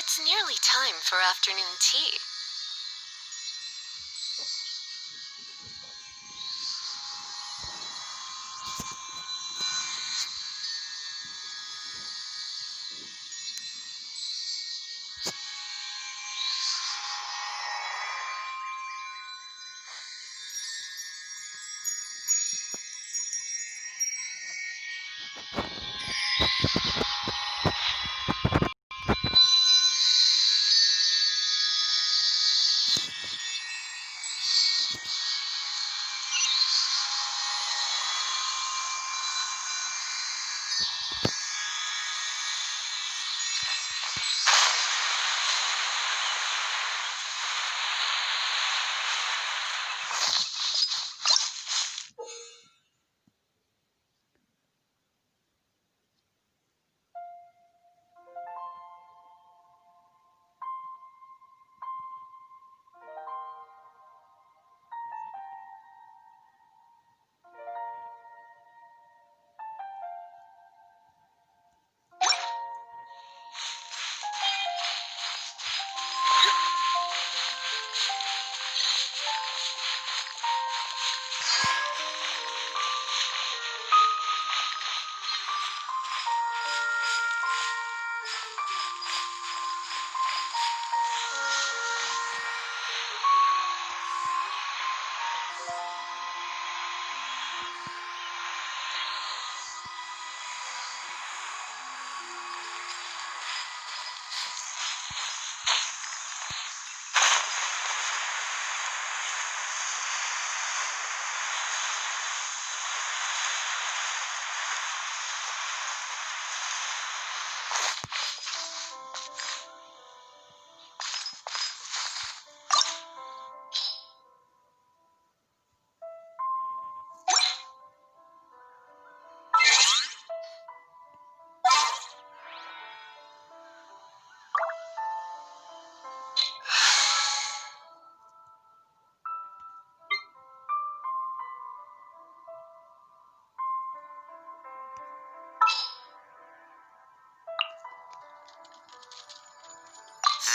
It's nearly time for afternoon tea.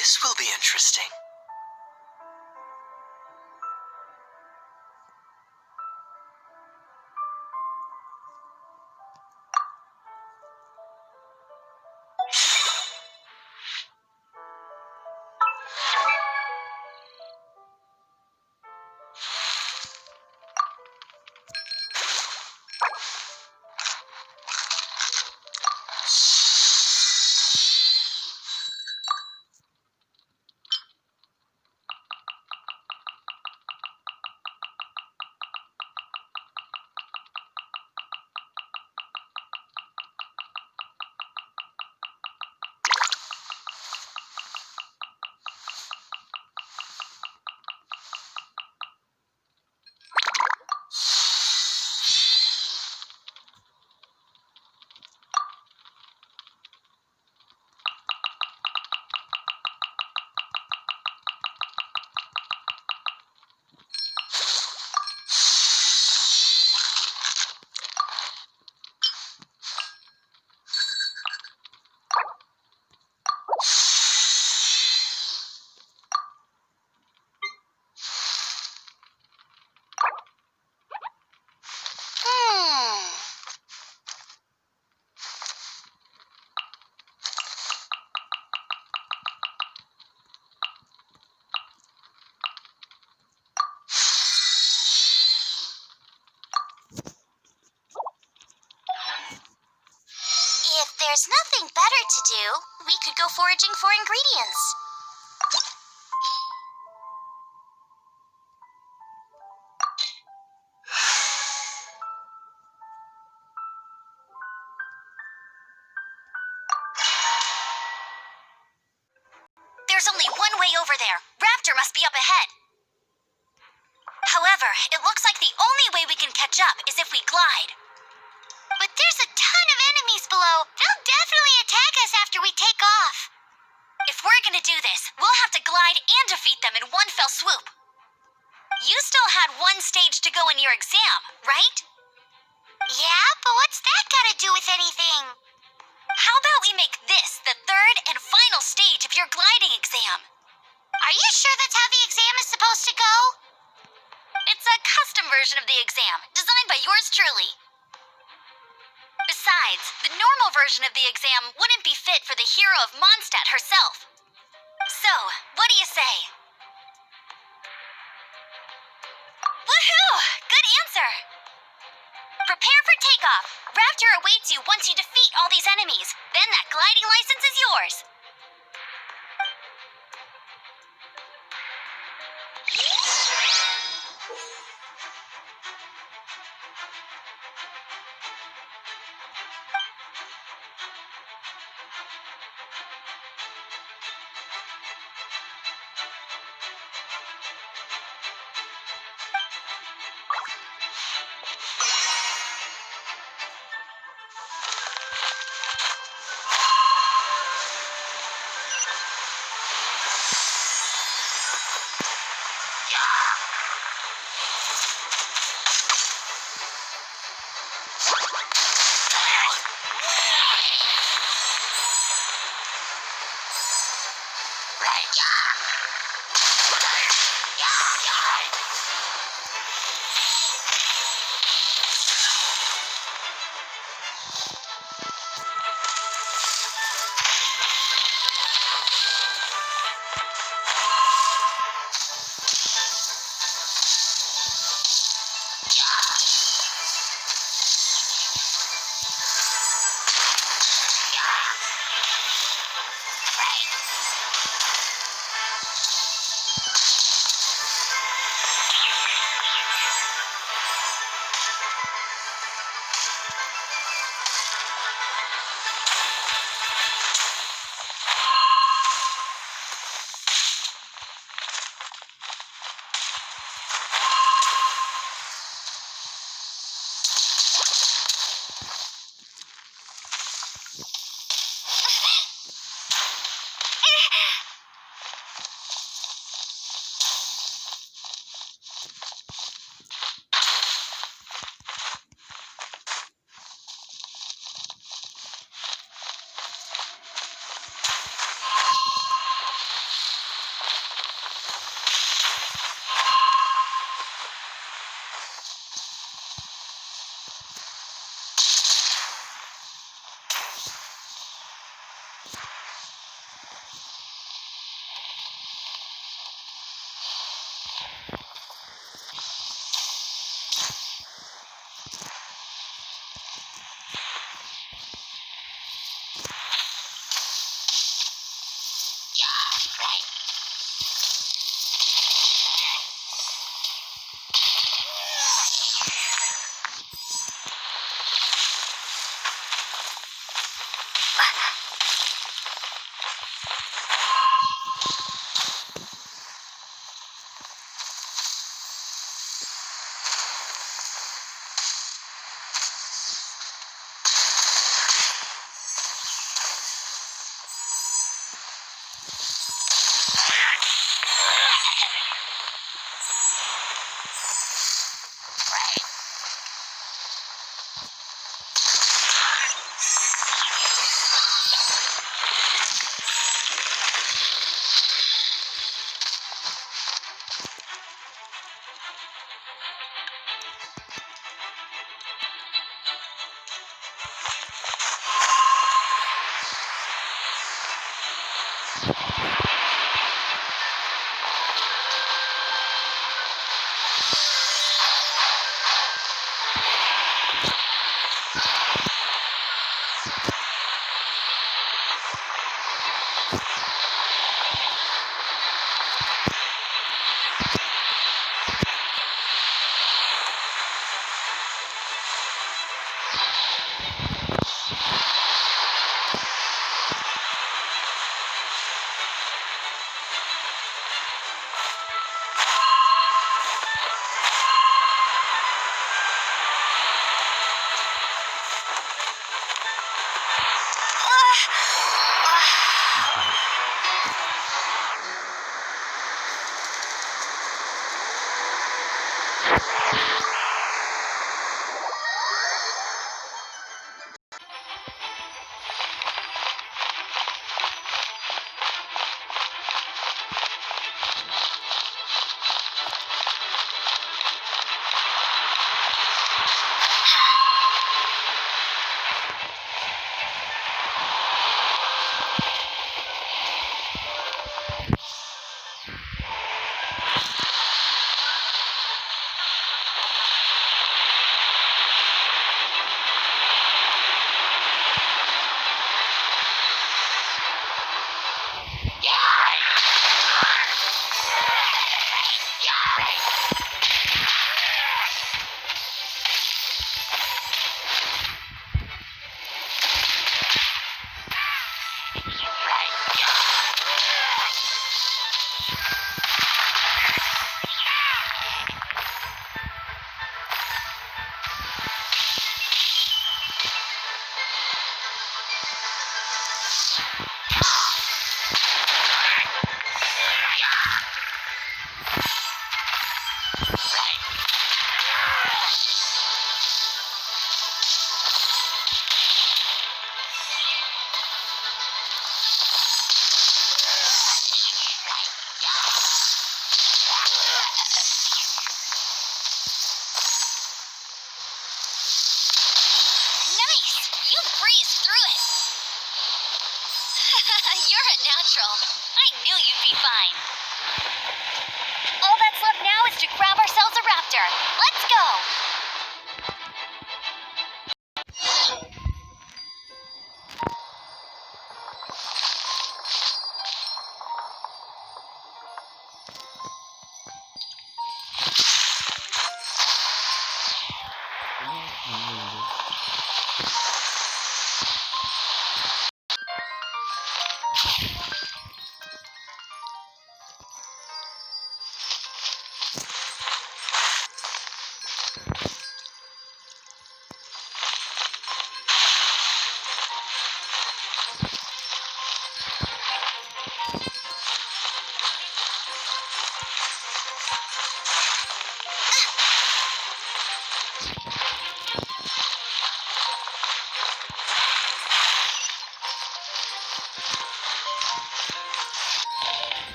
This will be interesting. There's nothing better to do. We could go foraging for ingredients. There's only one way over there. Raptor must be up ahead. However, it looks like the only way we can catch up is if we glide. But there's a ton of enemies below. They'll definitely attack us after we take off. If we're gonna do this, we'll have to glide and defeat them in one fell swoop. You still had one stage to go in your exam, right? Yeah, but what's that got to do with anything? How about we make this the third and final stage of your gliding exam. Are you sure that's how the exam is supposed to go? It's a custom version of the exam, designed by yours truly. Besides, the normal version of the exam wouldn't be fit for the hero of Mondstadt herself. So, what do you say? Woohoo! Good answer! Prepare for takeoff. Raptor awaits you once you defeat all these enemies. Then that gliding license is yours.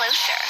closer.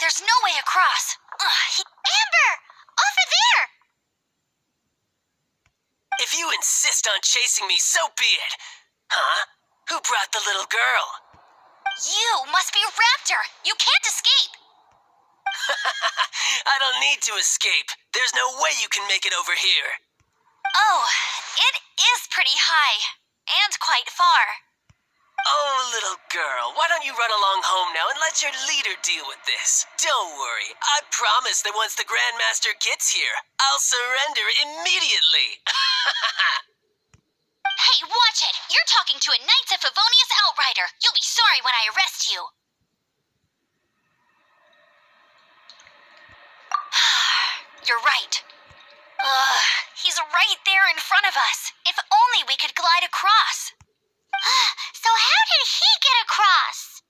There's no way across. Amber! Over there! If you insist on chasing me, so be it. Huh? Who brought the little girl? You must be Raptor! You can't escape! I don't need to escape. There's no way you can make it over here. Oh, it is pretty high. And quite far. Oh, little girl, why don't you run along home now and let your leader deal with this? Don't worry, I promise that once the Grandmaster gets here, I'll surrender immediately. Hey, watch it! You're talking to a Knights of Favonius outrider. You'll be sorry when I arrest you. You're right. He's right there in front of us. If only we could glide across. So how did he get across?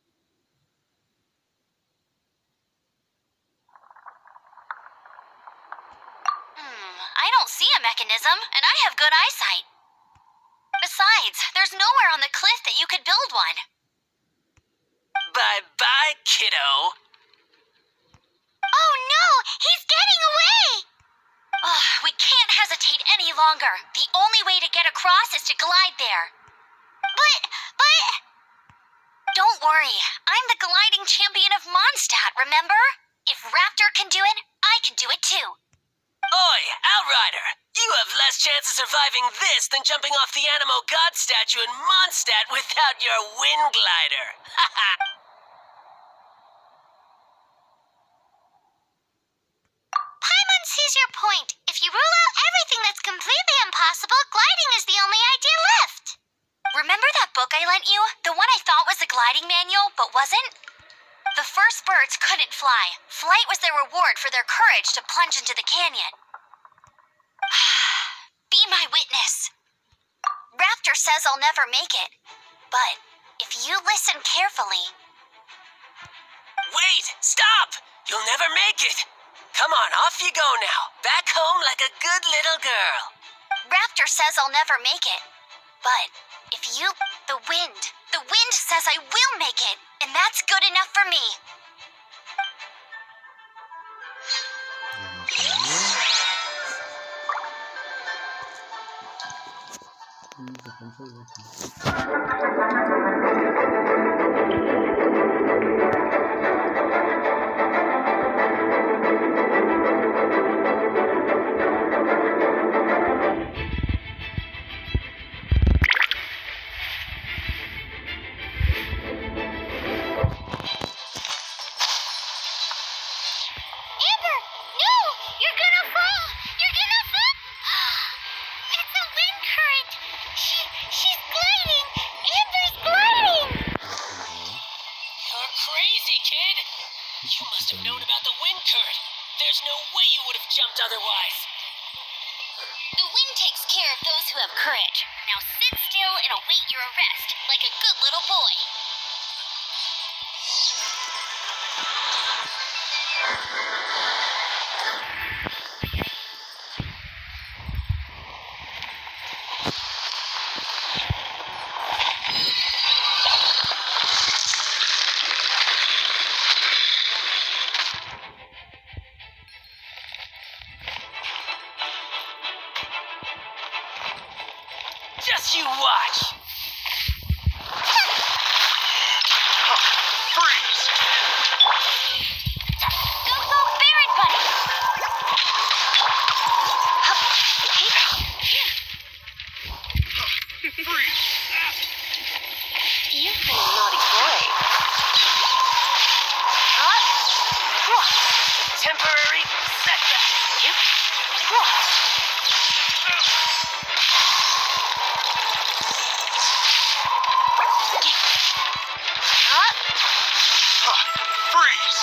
I don't see a mechanism, and I have good eyesight. Besides, there's nowhere on the cliff that you could build one. Bye-bye, kiddo. Oh no! He's getting away! We can't hesitate any longer. The only way to get across is to glide there. But... Don't worry. I'm the gliding champion of Mondstadt, remember? If Raptor can do it, I can do it too. Oi, Outrider! You have less chance of surviving this than jumping off the Animo God statue in Mondstadt without your wind glider. Haha! Paimon sees your point. If you rule out everything that's completely impossible, gliding is the only idea left. Remember that book I lent you? The one I thought was the gliding manual, but wasn't? The first birds couldn't fly. Flight was their reward for their courage to plunge into the canyon. Be my witness. Raptor says I'll never make it. But if you listen carefully... Wait! Stop! You'll never make it! Come on, off you go now. Back home like a good little girl. Raptor says I'll never make it. But if you... The wind says I will make it. And that's good enough for me. You must have known about the wind current. There's no way you would have jumped otherwise. The wind takes care of those who have courage. Now sit still and await your arrest, like a good little boy. Just you watch! Freeze! Go, Baron Buddy! Freeze! You've been a naughty boy. Temporary setback. Freeze!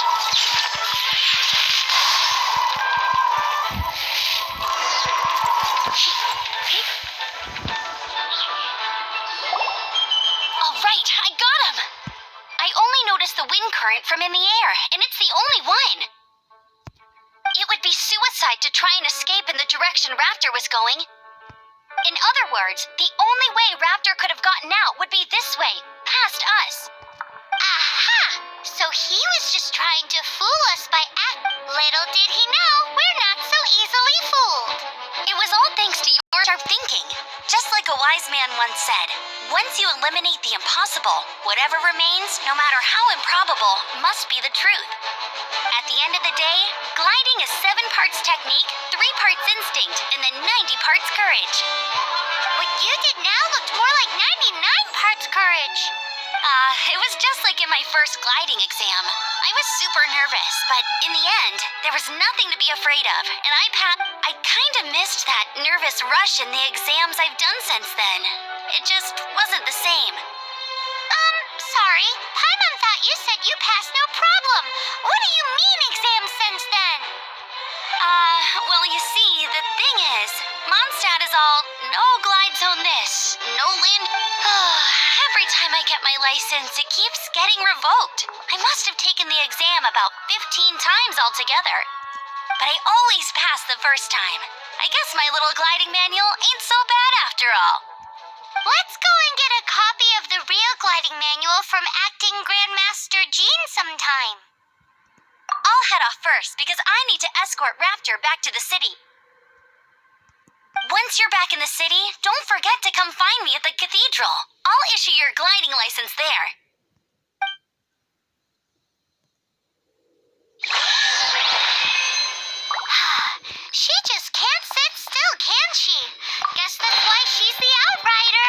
All right, I got him! I only noticed the wind current from in the air, and it's the only one. It would be suicide to try and escape in the direction Raptor was going. In other words, the only way Raptor could have gotten out would be this way, past us. Aha! So he was just trying to fool us once you eliminate the impossible, whatever remains, no matter how improbable, must be the truth. At the end of the day, gliding is 7 parts technique, 3 parts instinct, and then 90 parts courage. What you did now looked more like 99 parts courage. It was just like in my first gliding exam. I was super nervous, but in the end, there was nothing to be afraid of, and I kinda missed that nervous rush in the exams I've done since then. It just wasn't the same. Sorry. Paimon thought you said you passed no problem. What do you mean exams since then? Well, you see, the thing is, Mondstadt is all, no glide zone this, no land. Every time I get my license, it keeps getting revoked. I must have taken the exam about 15 times altogether. But I always pass the first time. I guess my little gliding manual ain't so bad after all. Let's go and get a copy of the real gliding manual from Acting Grandmaster Jean sometime. I'll head off first because I need to escort Raptor back to the city. Once you're back in the city, don't forget to come find me at the cathedral. I'll issue your gliding license there. She just can't sit still, can she? Guess that's why she's the outrider.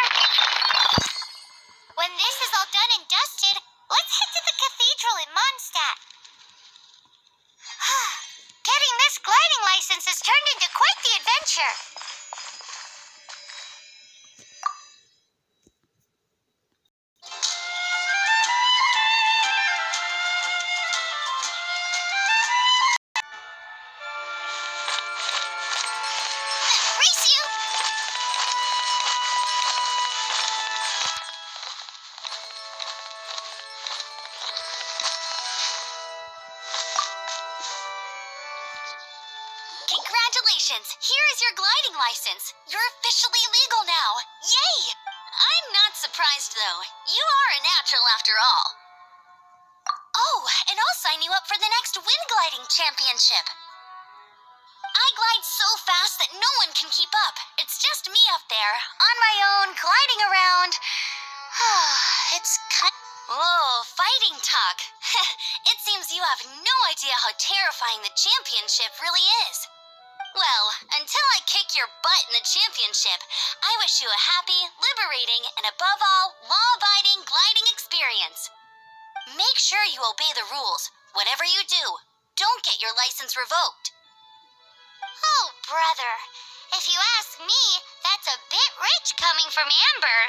When this is all done and dusted, let's head to the cathedral in Mondstadt. Getting this gliding license has turned into quite the adventure. Race you! Congratulations! Here is your gliding license. You're officially legal now. Yay! I'm not surprised, though. You are a natural after all. Oh, and I'll sign you up for the next wind gliding championship. I glide so fast that no one can keep up. It's just me up there, on my own, gliding around. It's kind. Whoa, fighting talk. It seems you have no idea how terrifying the championship really is. Well, until I kick your butt in the championship, I wish you a happy, liberating, and above all, law-abiding gliding experience. Make sure you obey the rules. Whatever you do, don't get your license revoked. Oh, brother. If you ask me, that's a bit rich coming from Amber.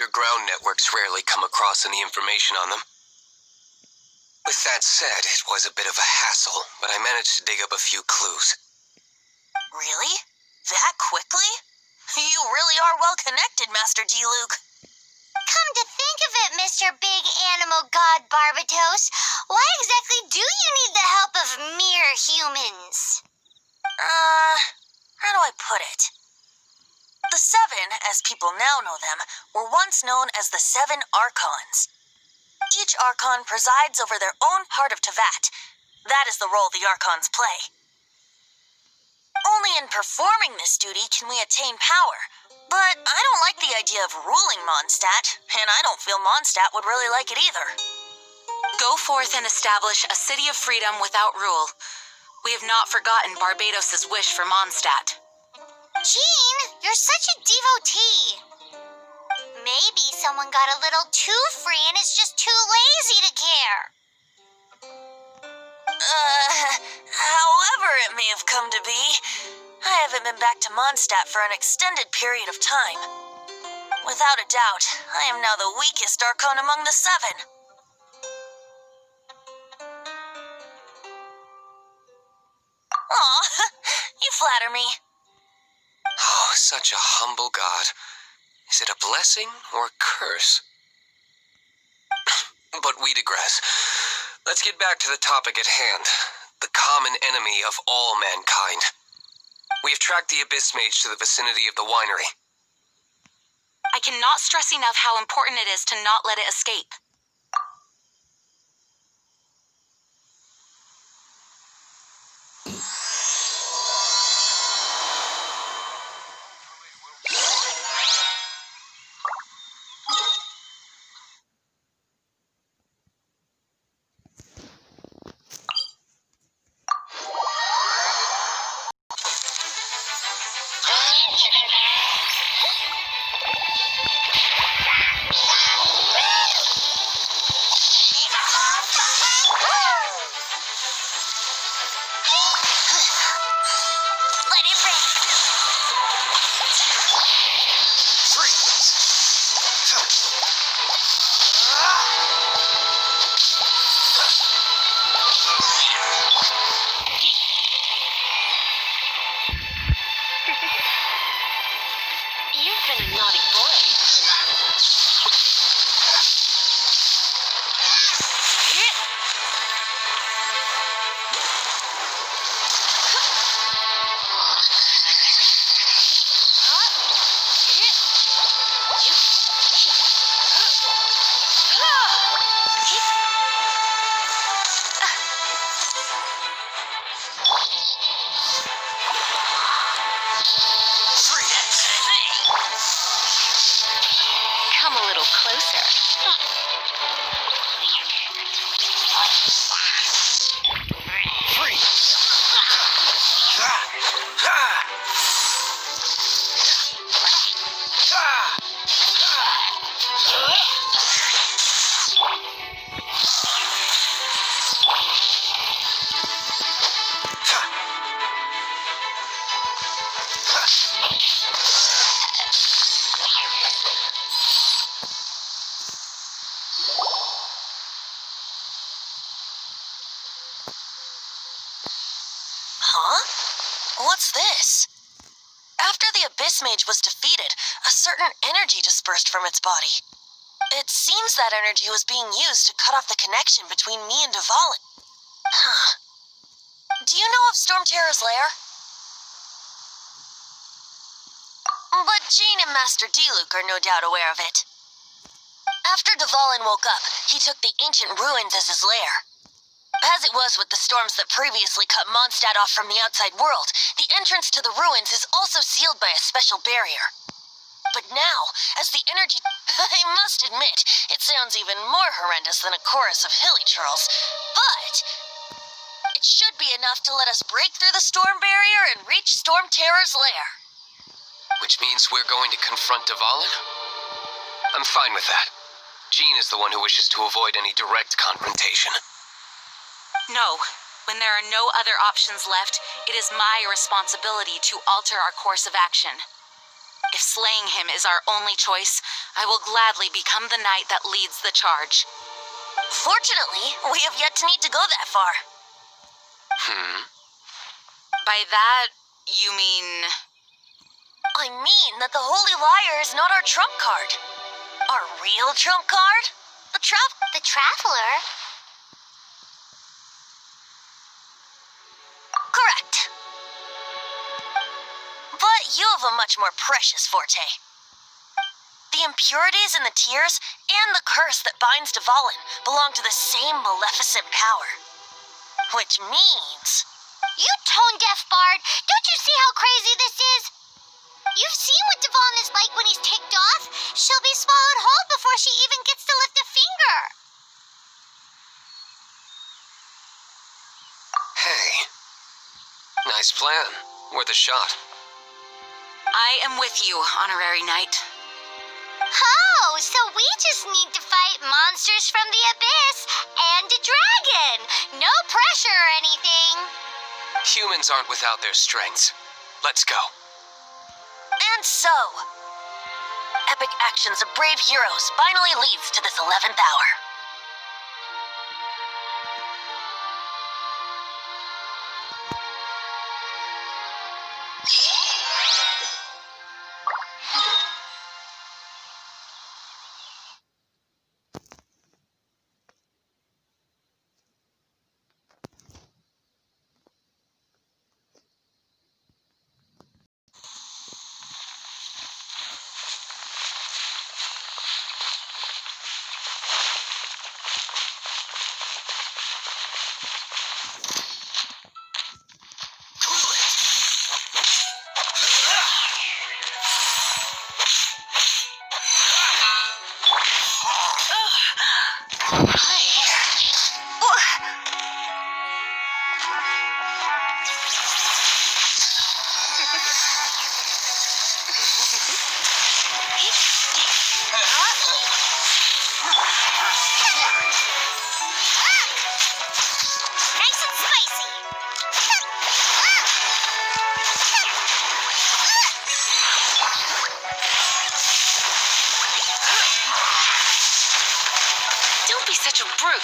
underground networks rarely come across any information on them. With that said, it was a bit of a hassle, but I managed to dig up a few clues. Really? That quickly? You really are well connected, Master D-Luke. Come to think of it, Mr. Big Animal God Barbatos, why exactly do you need the help of mere humans? How do I put it? The Seven, as people now know them, were once known as the Seven Archons. Each Archon presides over their own part of Tevat. That is the role the Archons play. Only in performing this duty can we attain power. But I don't like the idea of ruling Mondstadt, and I don't feel Mondstadt would really like it either. Go forth and establish a city of freedom without rule. We have not forgotten Barbados' wish for Mondstadt. Jean, you're such a devotee. Maybe someone got a little too free and is just too lazy to care. However it may have come to be, I haven't been back to Mondstadt for an extended period of time. Without a doubt, I am now the weakest Archon among the Seven. Aw, you flatter me. Oh, such a humble god. Is it a blessing or a curse? But we digress. Let's get back to the topic at hand. The common enemy of all mankind. We have tracked the Abyss Mage to the vicinity of the winery. I cannot stress enough how important it is to not let it escape. Come a little closer. Huh? What's this? After the Abyss Mage was defeated, a certain energy dispersed from its body. It seems that energy was being used to cut off the connection between me and Dvalin. Huh. Do you know of Stormterror's lair? But Jean and Master D-Luke are no doubt aware of it. After Dvalin woke up, he took the ancient ruins as his lair. As it was with the storms that previously cut Mondstadt off from the outside world, the entrance to the ruins is also sealed by a special barrier. But now, as the energy... I must admit, it sounds even more horrendous than a chorus of hilly churls. But it should be enough to let us break through the storm barrier and reach Stormterror's lair. Which means we're going to confront Dvalin? I'm fine with that. Jean is the one who wishes to avoid any direct confrontation. No. When there are no other options left, it is my responsibility to alter our course of action. If slaying him is our only choice, I will gladly become the knight that leads the charge. Fortunately, we have yet to need to go that far. By that, you mean... I mean that the Holy Liar is not our trump card. Our real trump card? The Traveler? Correct. But you have a much more precious forte. The impurities in the tears and the curse that binds Dvalin belong to the same maleficent power. Which means... You tone-deaf bard! Don't you see how crazy this is? You've seen what Dvalin is like when he's ticked off. She'll be swallowed whole before she even gets to lift a finger. Hey. Nice plan. Worth a shot. I am with you, honorary knight. Oh, so we just need to fight monsters from the abyss and a dragon. No pressure or anything. Humans aren't without their strengths. Let's go. And so, epic actions of brave heroes finally leads to this 11th hour. Nice and spicy. Don't be such a brute.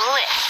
Blitz.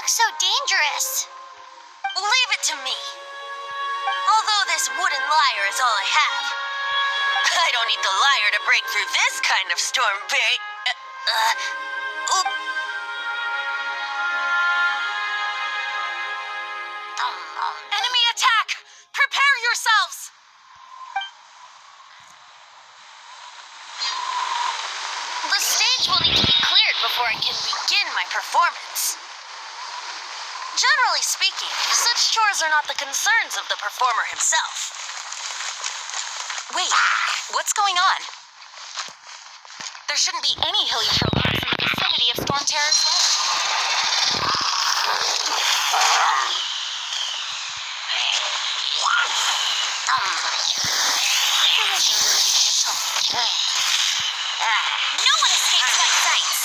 looks so dangerous. Leave it to me. Although this wooden lyre is all I have, I don't need the lyre to break through this kind of storm Enemy attack! Prepare yourselves! The stage will need to be cleared before I can begin my performance. Generally speaking, such chores are not the concerns of the performer himself. Wait, what's going on? There shouldn't be any hilly trophies in the vicinity of Stormterror-Versteck. No one escapes my sights!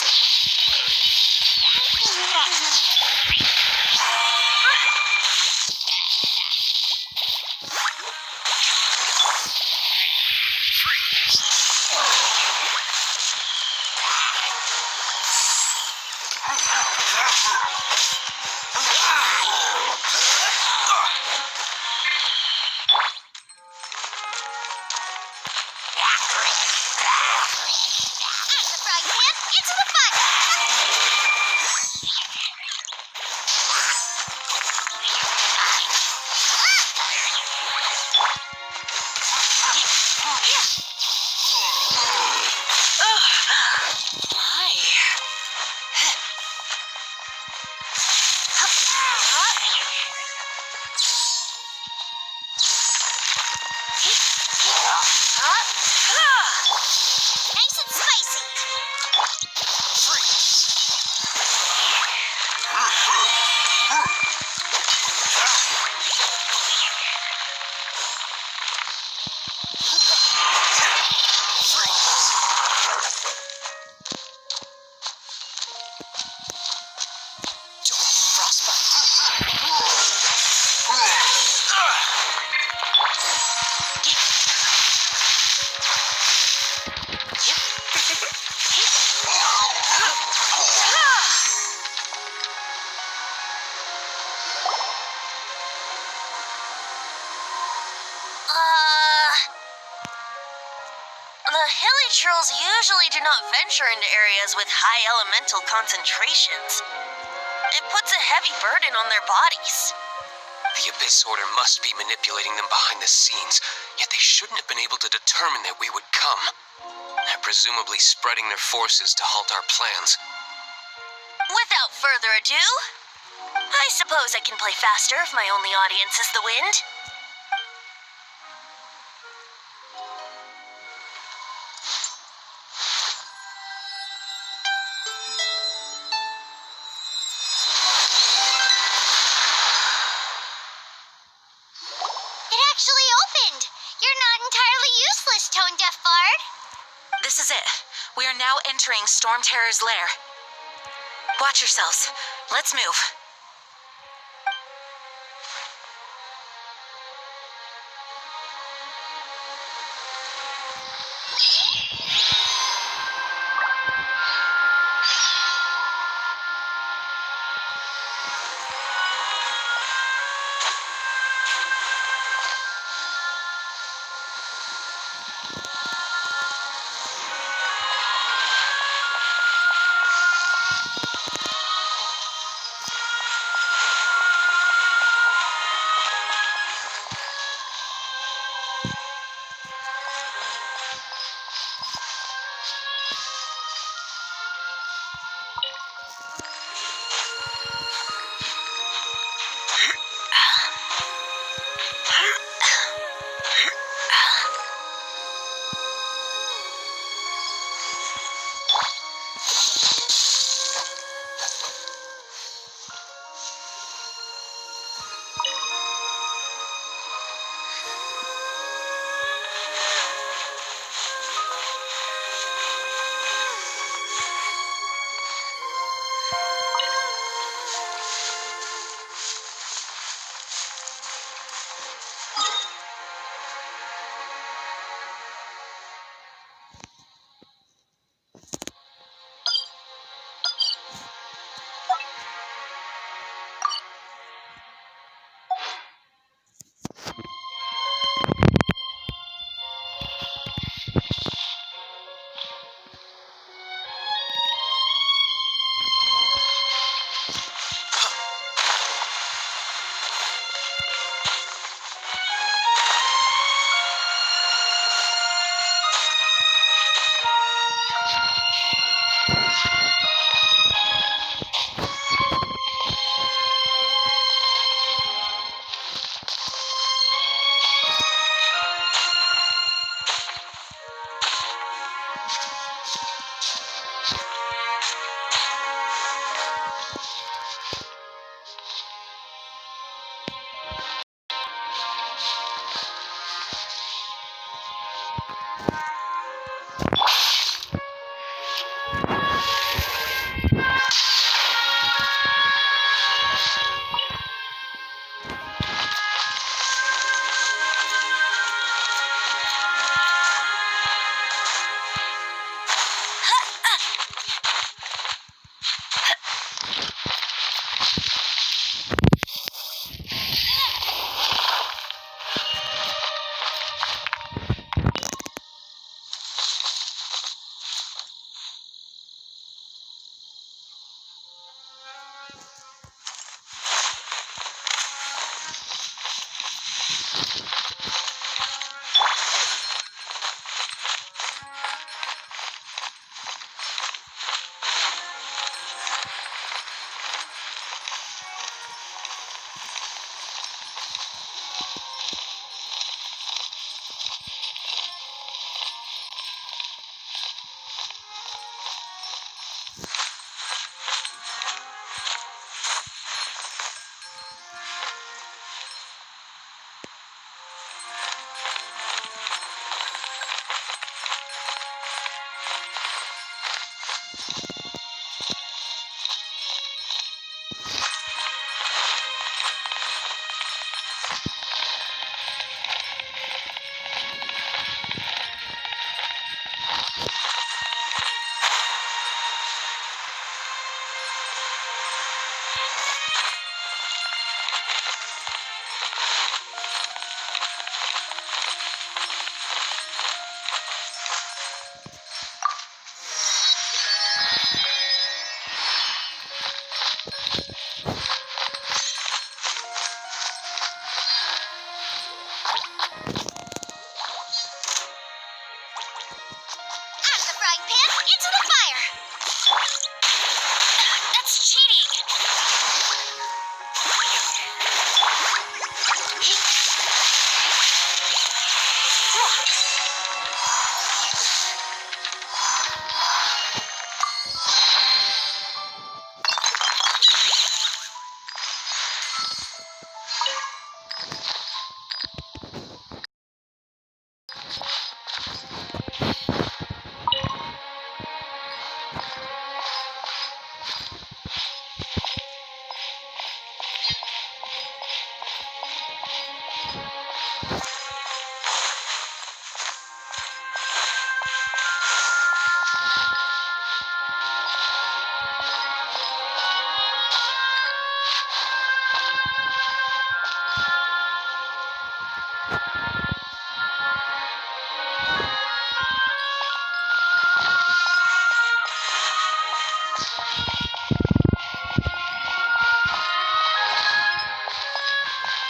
Into the fire! Nice and spicy! The hilly trolls usually do not venture into areas with high elemental concentrations. It puts a heavy burden on their bodies. The Abyss Order must be manipulating them behind the scenes, yet they shouldn't have been able to determine that we would come. They're presumably spreading their forces to halt our plans. Without further ado, I suppose I can play faster if my only audience is the wind. It actually opened! You're not entirely useless, tone-deaf bard. This is it. We are now entering Stormterror's lair. Watch yourselves. Let's move.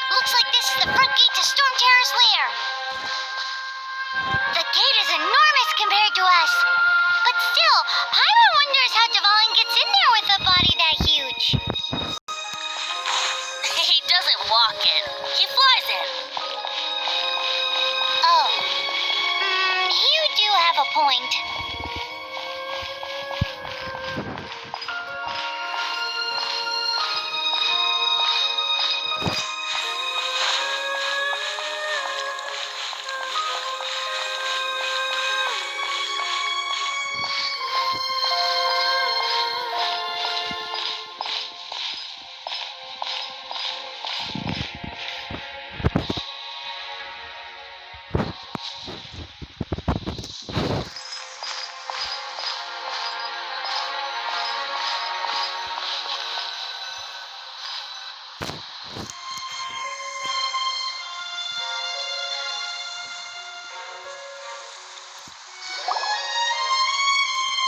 Looks like this is the front gate to Stormterror's lair. The gate is enormous compared to us. But still, Paimon wonders how Dvalin gets in there with a body that huge. He doesn't walk in, he flies in. Oh. You do have a point.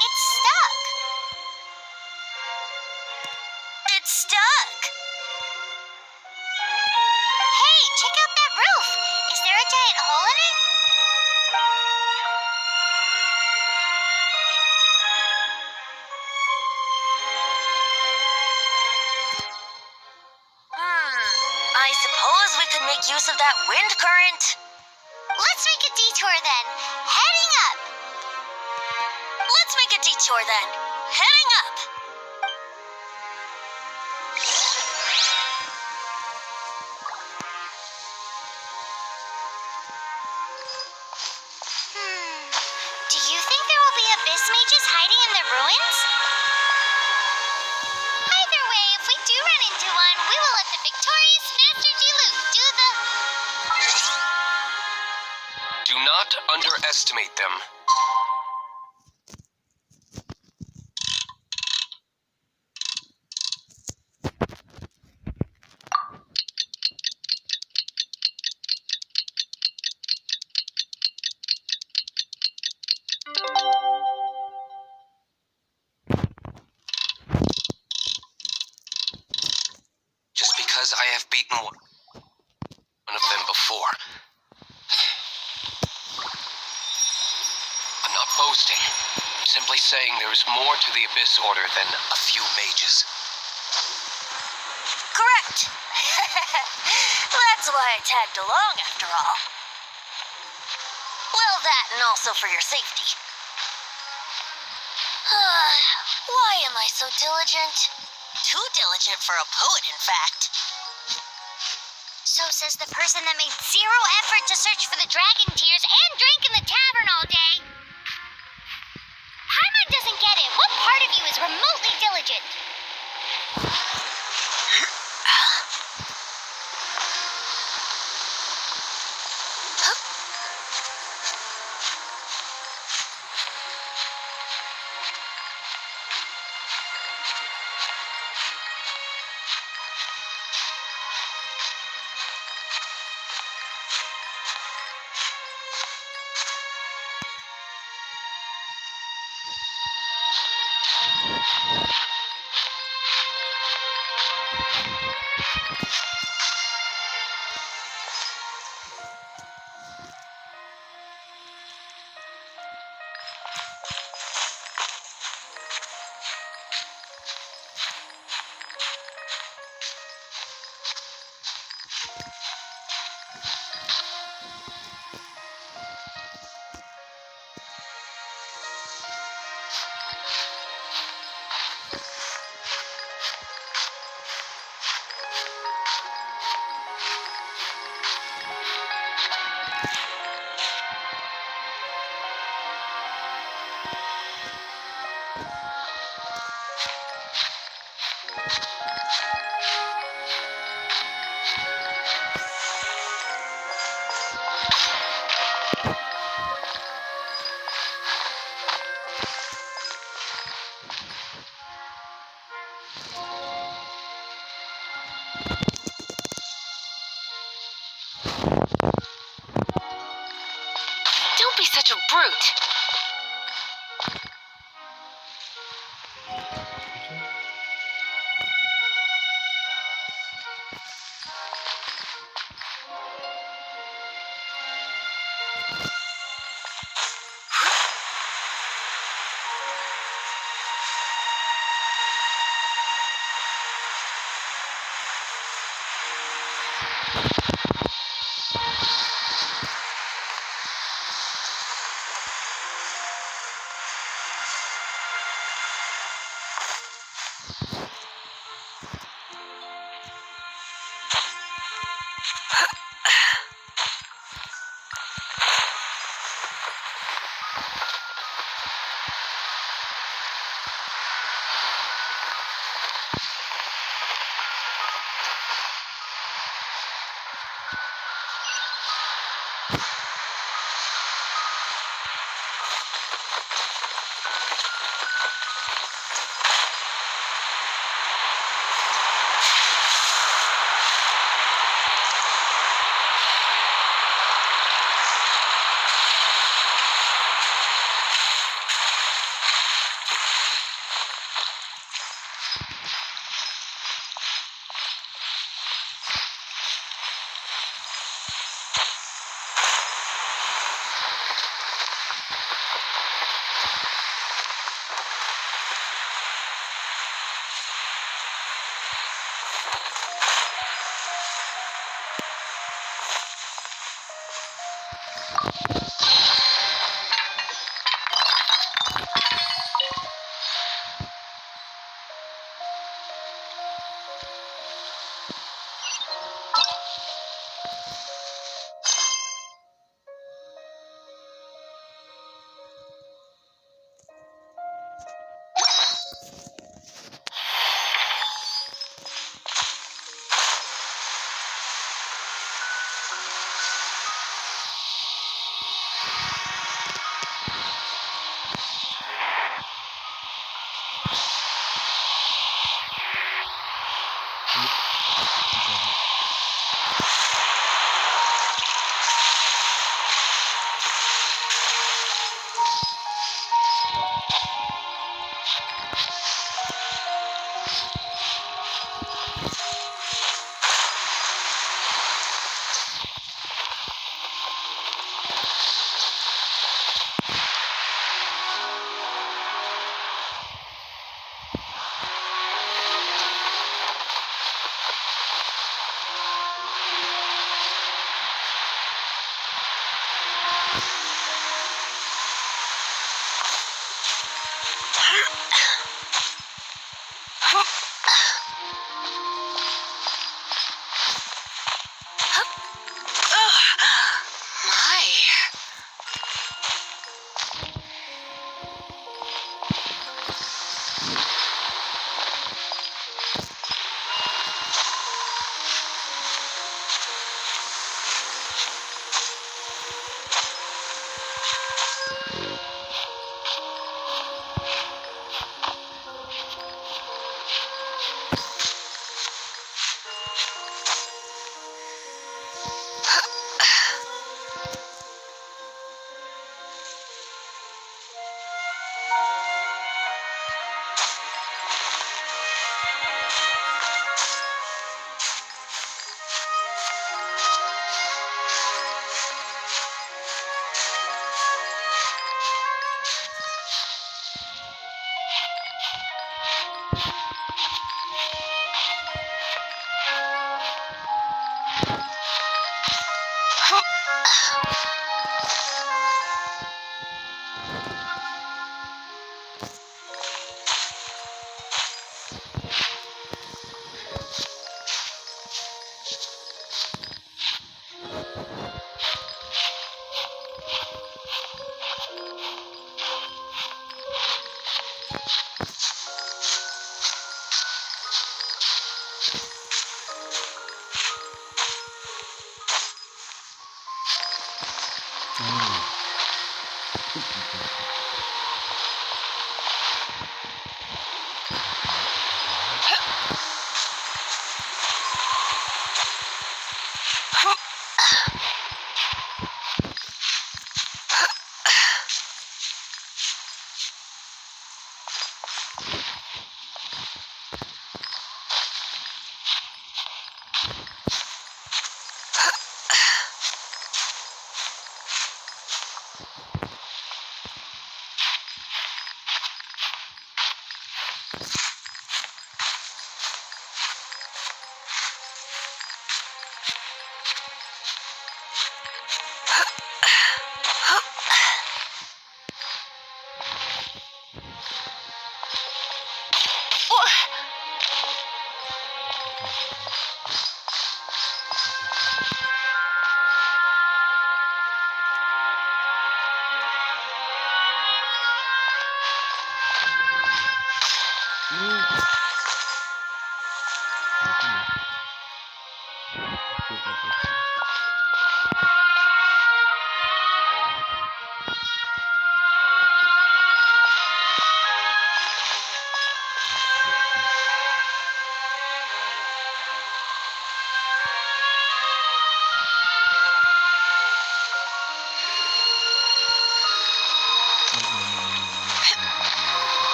It's stuck. It's stuck! Hey, check out that roof. Is there a giant hole in it? I suppose we could make use of that wind current. Let's make a detour then. Heading up. Let's make a detour then. Heading up. Do you think there will be abyss mages hiding in the ruins? Either way, if we do run into one, we will let the victorious Master Diluc do the... Do not underestimate them. Just because I have beaten one of them before. I'm not boasting. I'm simply saying there is more to the Abyss Order than a few mages. Correct. That's why I tagged along after all. Well, that and also for your safety. Why am I so diligent? Too diligent for a poet, in fact. So says the person that made zero effort to search for the dragon tears and drank in the tavern all day. Paimon doesn't get it. What part of you is remotely diligent? such a brute.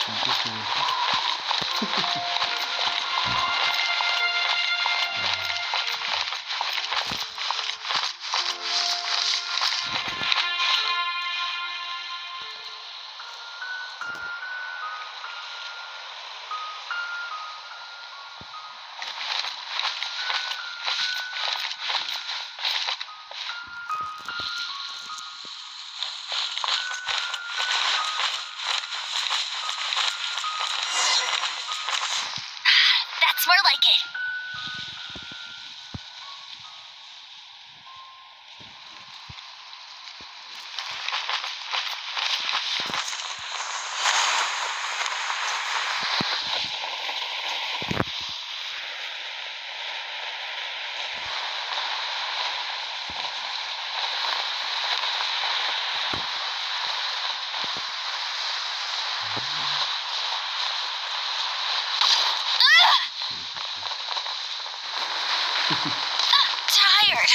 That's more like it. Tired.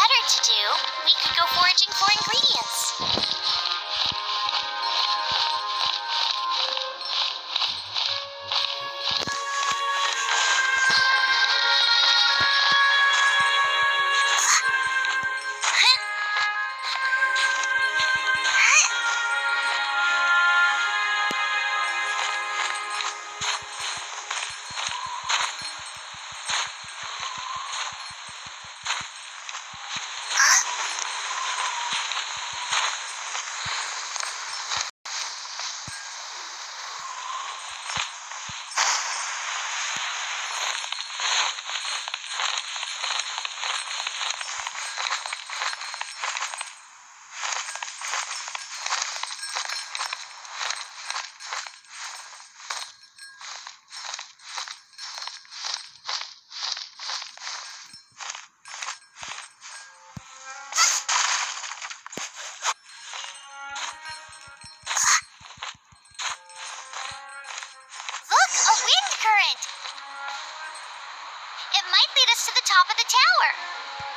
better to do, we could go foraging for ingredients. Look, a wind current! It might lead us to the top of the tower.